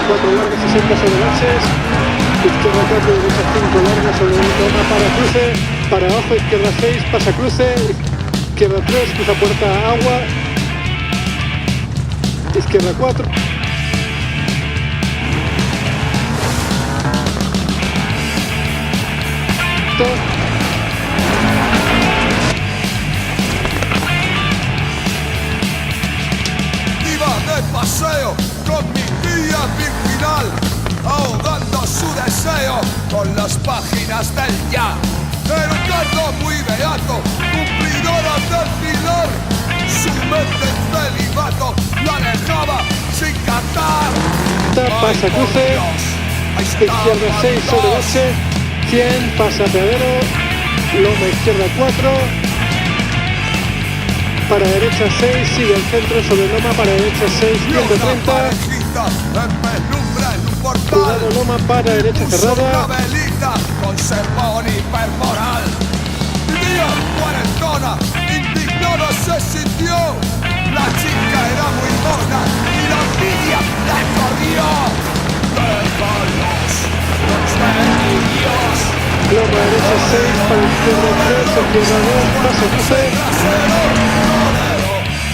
4 largas, 60 sobre baches. Izquierda 4, derecha 5 largas sobre loma para cruce. Para abajo, izquierda 6, pasa cruce. Izquierda 3, cruza puerta agua. Izquierda 4. Iba de paseo con mi tía virginal, ahogando su deseo con las páginas del ya. Era un gato muy beato, cumplidora del pilar. Su mente en celibato la dejaba sin cantar. Pasa cruce. Izquierda 6 sobre bache. 100, pasa peadero. Loma izquierda 4. Para derecha 6, sigue el centro sobre loma, para derecha 6, 130. Cuidado loma, para derecha cerrada. Con sermón hipermoral. Vivía cuarentona, indignada se sintió. La chica era muy mona y la envidia la corrió. Déjalos, los delirios. Loma derecha 6, para izquierda 3, izquierda 2, pasa cruce.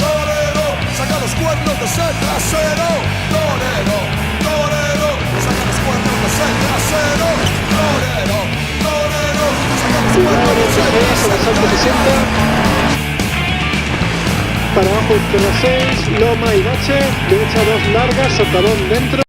Torero, saca los cuernos de ese trasero. Torero, torero, saca los cuernos de ese trasero. Torero, torero, saca los Cuidado cuernos de derecha ese 6, sobresalto 60. Para abajo izquierda 6, loma y bache. Derecha 2 largas, socavón dentro.